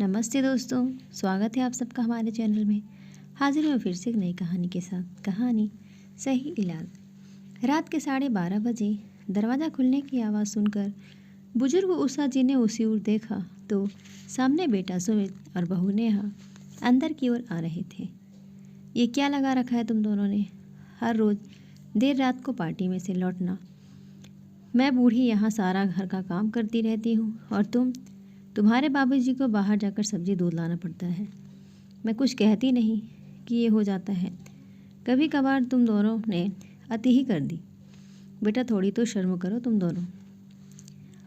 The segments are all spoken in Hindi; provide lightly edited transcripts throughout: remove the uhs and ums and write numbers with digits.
नमस्ते दोस्तों, स्वागत है आप सबका हमारे चैनल में। हाजिर हूँ फिर से एक नई कहानी के साथ। कहानी सही इलाज। रात के 12:30 बजे दरवाज़ा खुलने की आवाज़ सुनकर बुजुर्ग उषा जी ने उसी ओर देखा तो सामने बेटा सुमित और बहू नेहा अंदर की ओर आ रहे थे। ये क्या लगा रखा है तुम दोनों ने? हर रोज़ देर रात को पार्टी में से लौटना। मैं बूढ़ी यहाँ सारा घर का काम करती रहती हूँ और तुम्हारे बाबूजी को बाहर जाकर सब्जी दूध लाना पड़ता है। मैं कुछ कहती नहीं कि ये हो जाता है। कभी कभार तुम दोनों ने अति ही कर दी। बेटा थोड़ी तो शर्म करो तुम दोनों।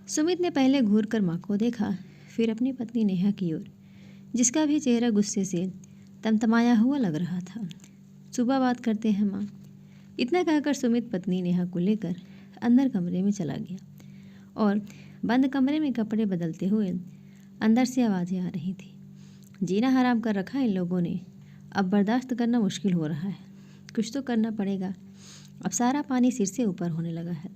सुमित ने पहले घूर कर माँ को देखा, फिर अपनी पत्नी नेहा की ओर, जिसका भी चेहरा गुस्से से तमतमाया हुआ लग रहा था। सुबह बात करते हैं माँ। इतना कहकर सुमित पत्नी नेहा को लेकर अंदर कमरे में चला गया और बंद कमरे में कपड़े बदलते हुए अंदर से आवाज़ें आ रही थी। जीना हराम कर रखा इन लोगों ने, अब बर्दाश्त करना मुश्किल हो रहा है। कुछ तो करना पड़ेगा। अब सारा पानी सिर से ऊपर होने लगा है।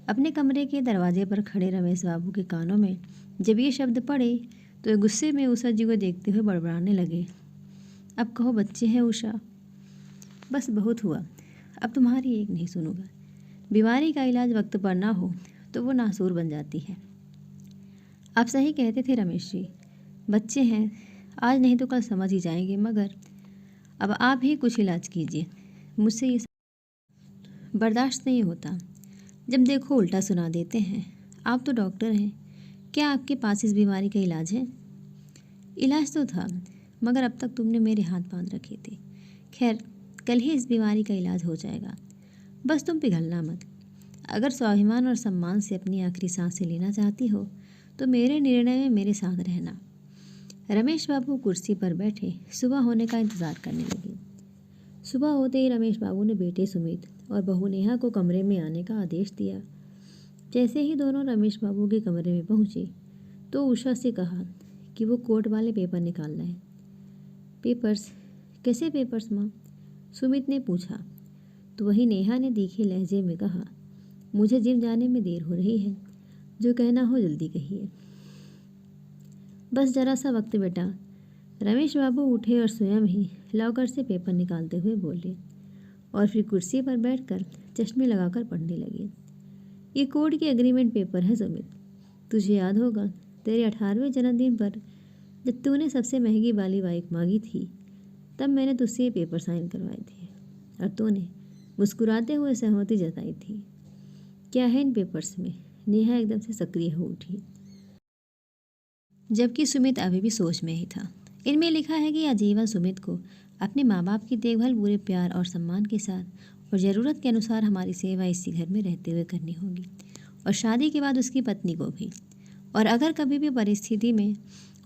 अपने कमरे के दरवाजे पर खड़े रमेश बाबू के कानों में जब ये शब्द पड़े तो वे गुस्से में उषा जी को देखते हुए बड़बड़ाने लगे। अब कहो बच्चे हैं उषा, बस बहुत हुआ, अब तुम्हारी एक नहीं सुनूंगा। बीमारी का इलाज वक्त पर ना हो तो वो नासूर बन जाती है। आप सही कहते थे रमेश जी, बच्चे हैं, आज नहीं तो कल समझ ही जाएंगे, मगर अब आप ही कुछ इलाज कीजिए। मुझसे ये बर्दाश्त नहीं होता। जब देखो उल्टा सुना देते हैं। आप तो डॉक्टर हैं, क्या आपके पास इस बीमारी का इलाज है? इलाज तो था, मगर अब तक तुमने मेरे हाथ बांध रखे थे। खैर, कल ही इस बीमारी का इलाज हो जाएगा। बस तुम पिघलना मत। अगर स्वाभिमान और सम्मान से अपनी आखिरी सांसें लेना चाहती हो तो मेरे निर्णय में मेरे साथ रहना। रमेश बाबू कुर्सी पर बैठे सुबह होने का इंतज़ार करने लगे। सुबह होते ही रमेश बाबू ने बेटे सुमित और बहू नेहा को कमरे में आने का आदेश दिया। जैसे ही दोनों रमेश बाबू के कमरे में पहुंचे तो उषा से कहा कि वो कोर्ट वाले पेपर निकाल लाए। पेपर्स? कैसे पेपर्स माँ? सुमित ने पूछा। तो वही नेहा ने तीखे लहजे में कहा, मुझे जिम जाने में देर हो रही है, जो कहना हो जल्दी कहिए। बस जरा सा वक्त बेटा। रमेश बाबू उठे और स्वयं ही लॉकर से पेपर निकालते हुए बोले और फिर कुर्सी पर बैठकर चश्मे लगाकर पढ़ने लगे। ये कोर्ट की एग्रीमेंट पेपर है सुमित। तुझे याद होगा तेरे 18वें जन्मदिन पर जब तूने सबसे महंगी वाली बाइक मांगी थी, तब मैंने तुझसे ये पेपर साइन करवाए थे और तूने मुस्कुराते हुए सहमति जताई थी। क्या है इन पेपर्स में? नेहा एकदम से सक्रिय हो उठी, जबकि सुमित अभी भी सोच में ही था। इनमें लिखा है कि आजीवन सुमित को अपने माँ बाप की देखभाल पूरे प्यार और सम्मान के साथ और ज़रूरत के अनुसार हमारी सेवा इसी घर में रहते हुए करनी होगी, और शादी के बाद उसकी पत्नी को भी। और अगर कभी भी परिस्थिति में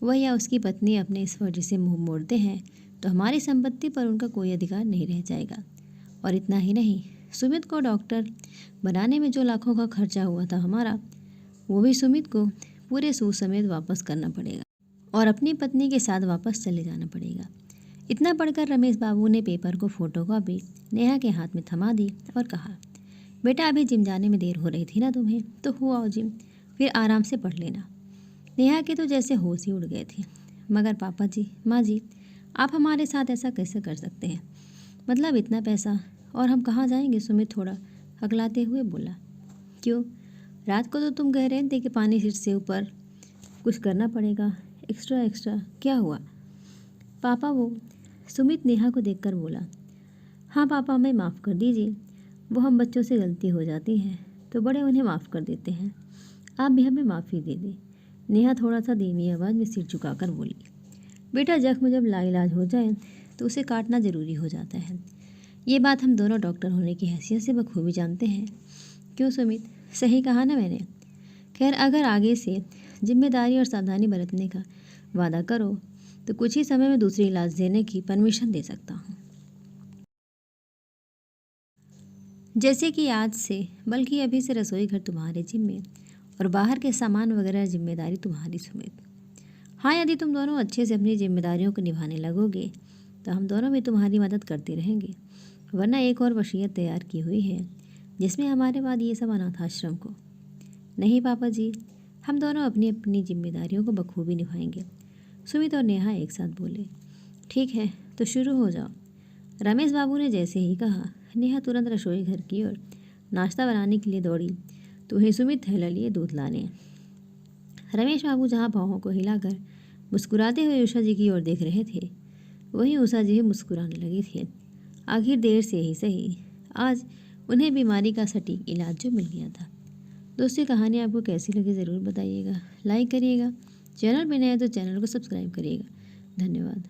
वह या उसकी पत्नी अपने इस फर्ज से मुंह मोड़ते हैं तो हमारी संपत्ति पर उनका कोई अधिकार नहीं रह जाएगा। और इतना ही नहीं, सुमित को डॉक्टर बनाने में जो लाखों का खर्चा हुआ था हमारा, वो भी सुमित को पूरे सूद समेत वापस करना पड़ेगा और अपनी पत्नी के साथ वापस चले जाना पड़ेगा। इतना पढ़कर रमेश बाबू ने पेपर को फोटोकॉपी नेहा के हाथ में थमा दी और कहा, बेटा अभी जिम जाने में देर हो रही थी ना तुम्हें, तो हो आओ जिम, फिर आराम से पढ़ लेना। नेहा के तो जैसे होश ही उड़ गए थे। मगर पापा जी, माँ जी, आप हमारे साथ ऐसा कैसे कर सकते हैं? मतलब इतना पैसा और हम कहाँ जाएंगे? सुमित थोड़ा हकलाते हुए बोला। क्यों? रात को तो तुम कह रहे थे कि पानी सिर से ऊपर कुछ करना पड़ेगा। एक्स्ट्रा एक्स्ट्रा क्या हुआ? पापा वो, सुमित नेहा को देखकर बोला। हाँ पापा, हमें माफ़ कर दीजिए। वो हम बच्चों से गलती हो जाती है तो बड़े उन्हें माफ़ कर देते हैं। आप भी हमें माफ़ी दे दें। नेहा थोड़ा सा धीमी आवाज़ में सिर झुकाकर बोली। बेटा जख्म जब लाइलाज हो जाए तो उसे काटना ज़रूरी हो जाता है। ये बात हम दोनों डॉक्टर होने की हैसियत से बखूबी जानते हैं। क्यों सुमित, सही कहा ना मैंने? खैर, अगर आगे से जिम्मेदारी और सावधानी बरतने का वादा करो तो कुछ ही समय में दूसरी इलाज देने की परमिशन दे सकता हूँ। जैसे कि आज से, बल्कि अभी से रसोई घर तुम्हारे जिम्मे और बाहर के सामान वगैरह जिम्मेदारी तुम्हारी सुमित। हाँ, यदि तुम दोनों अच्छे से अपनी जिम्मेदारियों को निभाने लगोगे तो हम दोनों भी तुम्हारी मदद करते रहेंगे। वरना एक और वसीयत तैयार की हुई है जिसमें हमारे बाद ये सब अनाथ आश्रम को। नहीं पापा जी, हम दोनों अपनी अपनी जिम्मेदारियों को बखूबी निभाएंगे। सुमित और नेहा एक साथ बोले। ठीक है, तो शुरू हो जाओ। रमेश बाबू ने जैसे ही कहा, नेहा तुरंत रसोई घर की ओर नाश्ता बनाने के लिए दौड़ी। तो वहीं सुमित थैला लिए दूध लाने। रमेश बाबू जहाँ पाँवों को हिलाकर मुस्कुराते हुए उषा जी की ओर देख रहे थे, वहीं उषा जी भी मुस्कुराने लगी थी। आखिर देर से ही सही, आज उन्हें बीमारी का सटीक इलाज जो मिल गया था। दोस्तों, कहानी आपको कैसी लगी ज़रूर बताइएगा। लाइक करिएगा, चैनल पर नए हैं तो चैनल को सब्सक्राइब करिएगा। धन्यवाद।